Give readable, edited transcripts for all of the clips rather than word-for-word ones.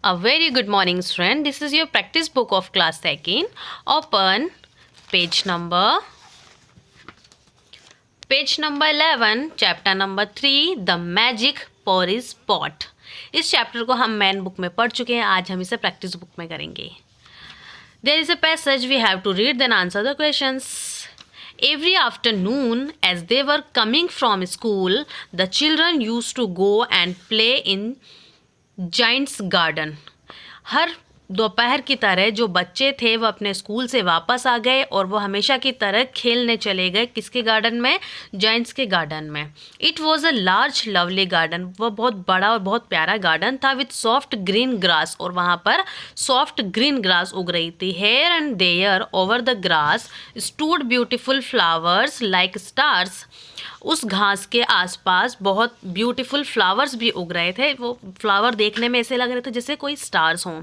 A very good morning, student. This is your practice book of class 2nd. Open page number 11, chapter number 3, The Magic Porridge Pot. इस chapter को हम man book में पढ़ चुके हैं. आज हम इसे प्रैक्टिस बुक में करेंगे. There is a passage we have to read, then answer the questions. Every afternoon, as they were coming from school, the children used to go and play in giant's garden. हर दोपहर की तरह जो बच्चे थे वो अपने स्कूल से वापस आ गए और वो हमेशा की तरह खेलने चले गए. किसके गार्डन में? जाइंट्स के गार्डन में. It was a large lovely garden. वो बहुत बड़ा और बहुत प्यारा गार्डन था विथ सॉफ्ट ग्रीन ग्रास. और वहाँ पर सॉफ्ट ग्रीन ग्रास उग रही थी. Here and there over the grass stood beautiful flowers like stars. उस घास के आसपास बहुत ब्यूटीफुल फ्लावर्स भी उग रहे थे. वो फ्लावर देखने में ऐसे लग रहे थे जैसे कोई स्टार्स हों.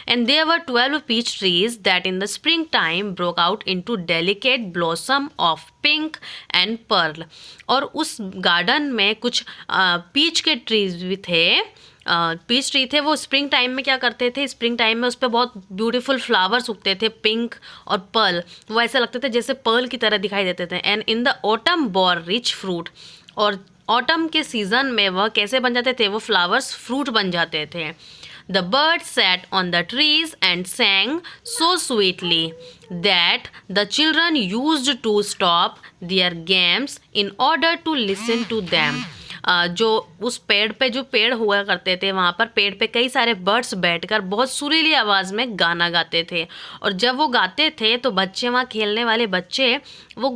And there were 12 peach trees that in the spring time broke out into delicate blossom of pink and pearl. और उस गार्डन में कुछ पीच के ट्रीज भी थे. पीच ट्री थे. वो स्प्रिंग टाइम में क्या करते थे? स्प्रिंग टाइम में उस पर बहुत ब्यूटीफुल फ्लावर्स उगते थे, पिंक और पर्ल. वो ऐसे लगते थे जैसे पर्ल की तरह दिखाई देते थे. And in the autumn bore rich fruit. और ऑटम के सीजन में वह कैसे बन जाते थे? वो फ्लावर्स फ्रूट बन जाते थे. The bird sat on the trees and sang so sweetly that the children used to stop their games in order to listen to them. जो उस पेड़ पे जो पेड़ हुआ करते थे वहाँ पर पेड़ पे कई सारे बर्ड्स बैठकर बहुत सुरीली आवाज़ में गाना गाते थे. और जब वो गाते थे तो बच्चे, वहाँ खेलने वाले बच्चे, वो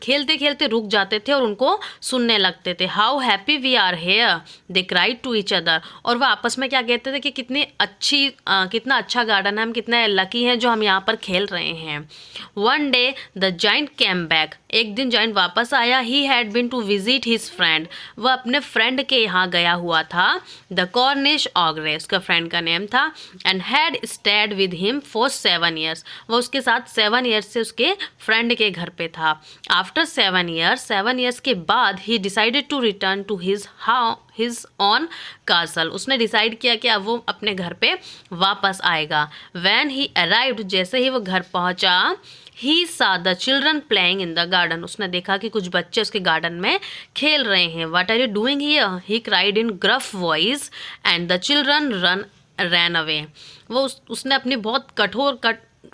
खेलते खेलते रुक जाते थे और उनको सुनने लगते थे. How happy we are here they cried to each other. और वह आपस में क्या कहते थे कि कितना अच्छा गार्डन है, हम कितने लकी हैं जो हम यहाँ पर खेल रहे हैं. One day the giant came back. एक दिन जाइंट वापस आया. He had been to visit his friend. वह अपने फ्रेंड के यहाँ गया हुआ था. द कॉर्निश ऑग्रे उसका फ्रेंड का नेम था. And had stayed with him for 7 years. वह उसके साथ 7 years से उसके फ्रेंड के घर पे था. आफ्टर 7 years के बाद he decided to return to his own castle. उसने डिसाइड किया कि अब वो अपने घर पे वापस आएगा. व्हेन ही अराइव्ड, जैसे ही वो घर पहुंचा, He saw the children playing in the garden. उसने देखा कि कुछ बच्चे उसके गार्डन में खेल रहे हैं. What are you doing here? He cried in gruff voice and the children ran away. उसने अपनी बहुत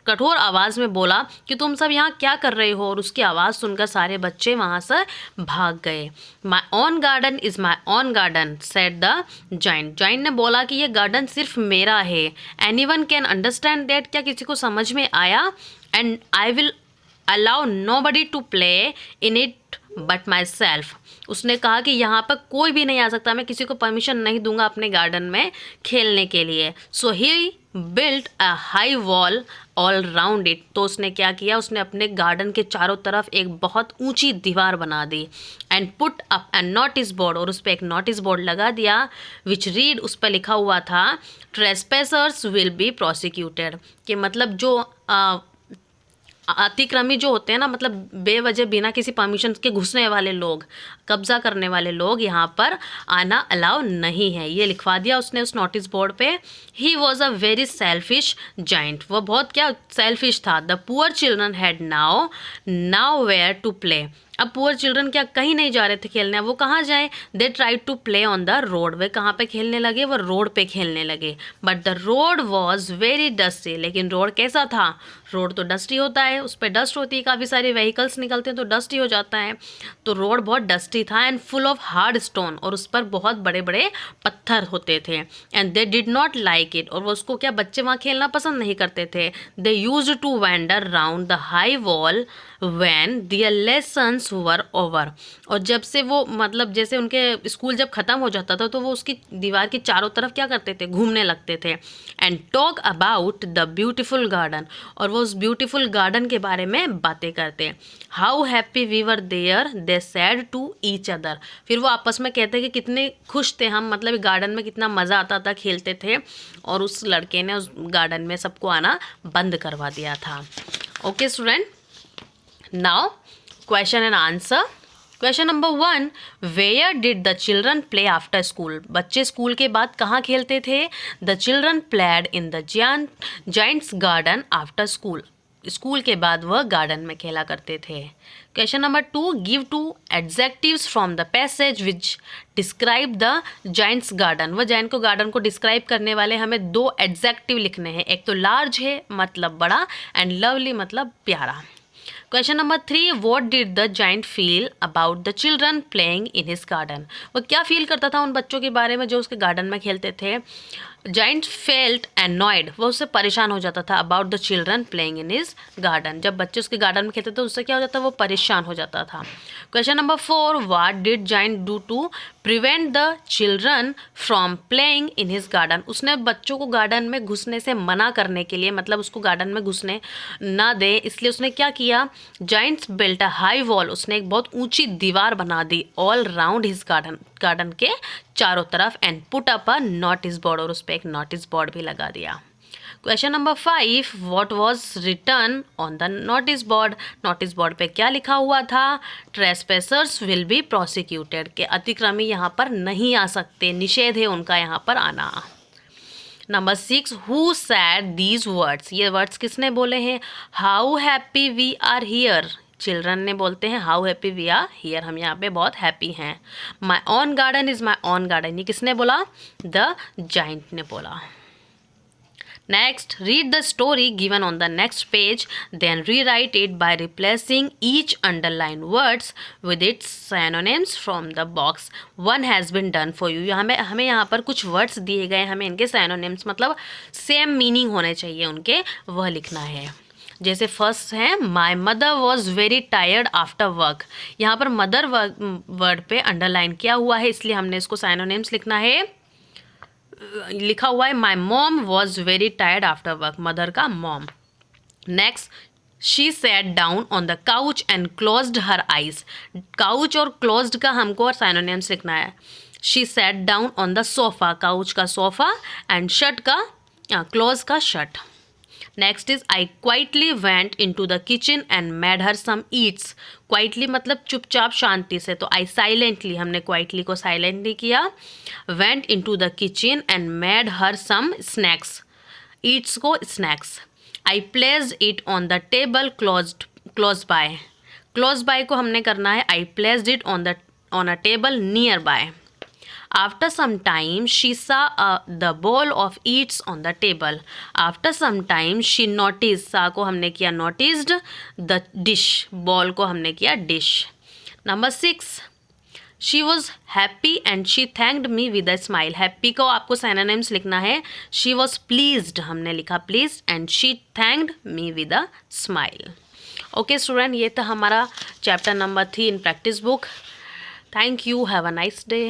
कठोर आवाज़ में बोला कि तुम सब यहाँ क्या कर रहे हो. और उसकी आवाज़ सुनकर सारे बच्चे वहाँ से भाग गए. My own garden is my own garden, said the giant. Giant ने बोला कि ये गार्डन सिर्फ मेरा है. Anyone can understand that? क्या किसी को समझ में आया? And I will allow nobody to play in it but myself. उसने कहा कि यहाँ पर कोई भी नहीं आ सकता, मैं किसी को परमिशन नहीं दूंगा अपने गार्डन में खेलने के लिए. So he built a high wall all round it. तो उसने क्या किया? उसने अपने गार्डन के चारों तरफ एक बहुत ऊंची दीवार बना दी. And put up a notice board. और उस पर एक नोटिस बोर्ड लगा दिया. विच रीड, उस पर लिखा हुआ था ट्रेसपेसर्स विल बी प्रोसिक्यूटेड. कि मतलब जो अतिक्रमी जो होते हैं ना, मतलब बेवजह बिना किसी परमिशन के घुसने वाले लोग, कब्जा करने वाले लोग यहाँ पर आना अलाउ नहीं है. ये लिखवा दिया उसने उस नोटिस बोर्ड पे. He was a very selfish giant. वो बहुत क्या सेल्फिश था. The poor children had now where to play. अब पुअर चिल्ड्रन क्या कहीं नहीं जा रहे थे खेलने. वो कहाँ जाए? They tried to play on the road. वे कहाँ पे खेलने लगे? वो रोड पे खेलने लगे. But the road was very dusty. लेकिन रोड कैसा था? रोड तो डस्टी होता है, उस पर डस्ट होती है, काफ़ी सारे व्हीकल्स निकलते हैं तो डस्टी हो जाता है. तो रोड बहुत डस्टी था. And full of hard stone. और उस पर बहुत बड़े बड़े पत्थर होते थे. And they did not like it. और वो उसको क्या, बच्चे वहाँ खेलना पसंद नहीं करते थे. They used to wander round the high wall when their lessons were over. और जब से वो, मतलब जैसे उनके स्कूल जब ख़त्म हो जाता था तो वो उसकी दीवार के चारों तरफ क्या करते थे? घूमने लगते थे. And talk about the beautiful garden. और वो उस ब्यूटीफुल गार्डन के बारे में बातें करते. How happy we were there they said to each other. फिर वो आपस में कहते कि कितने खुश थे हम, मतलब गार्डन में कितना मज़ा आता था, खेलते थे. और उस लड़के ने उस गार्डन में सबको आना बंद करवा दिया था. Okay student, now question and answer. Question number 1, where did the children play after school? बच्चे स्कूल के बाद कहाँ खेलते थे? The children played in the giant's garden after school. School के बाद वह गार्डन में खेला करते थे। Question number 2, give 2 adjectives from the passage which describe the giant's garden. वह जायंट को गार्डन को डिस्क्राइब करने वाले हमें 2 एडजेक्टिव लिखने हैं। एक तो लार्ज है मतलब बड़ा, एंड लवली मतलब प्यारा। Question number 3, what did the giant feel about the children playing in his garden? वो क्या फील करता था उन बच्चों के बारे में जो उसके गार्डन में खेलते थे? जाइंट फेल्ट एनॉयड, वो उससे परेशान हो जाता था about the children playing in his garden. जब बच्चे उसके गार्डन में खेलते थे उससे क्या हो जाता था? वो परेशान हो जाता था। Question number 4, what did giant do to prevent the children from playing in his garden? उसने बच्चों को गार्डन में घुसने से मना करने के लिए, मतलब उसको गार्डन में घुसने ना दे, इसलिए उसने क्या किया? Giant's built a high wall, उसने एक बहुत ऊंची दीवार बना दी ऑल राउंड हिज गार्डन के चारों तरफ, and put up a notice board, और उस पर एक नोटिस बोर्ड भी लगा दिया। Question number 5, what was written on the notice board? Notice board पे क्या लिखा हुआ था? ट्रेसपेसर्स विल बी प्रोसिक्यूटेड, के अतिक्रमी यहाँ पर नहीं आ सकते, निषेध है उनका यहाँ पर आना। Number 6, who said these words? ये वर्ड्स किसने बोले हैं? How happy we are here, children ने बोलते हैं how happy we are here, हम यहाँ पे बहुत हैप्पी हैं। My own garden is my own garden, ये किसने बोला? द जाइंट ने बोला। Next, read the story given on the next page, then rewrite it by replacing each underlined words with its synonyms from the box. One has been done for you. हमें यहाँ पर कुछ words दिए गए, हमें इनके synonyms मतलब same meaning होने चाहिए उनके, वह लिखना है। जैसे फर्स्ट है, my mother was very tired after work. यहाँ पर मदर वर्ड पे अंडरलाइन किया हुआ है, इसलिए हमने इसको साइनोनिम्स लिखना है। लिखा हुआ है my mom was very tired after work, mother का mom. Next, she sat down on the couch and closed her eyes. Couch और क्लोज्ड का हमको साइनोनिम्स लिखना है। She sat down on the sofa, couch का सोफा, एंड शट का close का shut. Next is I quietly went into the kitchen and made her some eats. Quietly मतलब चुपचाप शांति से, तो आई साइलेंटली, हमने क्वाइटली को साइलेंटली किया। Went into the kitchen and made her some snacks, eats को snacks. I placed it on the table close by, close by को हमने करना है I placed it on a table nearby. After some time, she saw the bowl of eats on the table. After some time, she noticed, saw को हमने किया noticed, the dish, bowl को हमने किया dish. Number 6, she was happy and she thanked me with a smile. Happy को आपको synonyms लिखना है। She was pleased, हमने लिखा pleased, and she thanked me with a smile. Okay student, ये था हमारा chapter number 3 in practice book. Thank you. Have a nice day.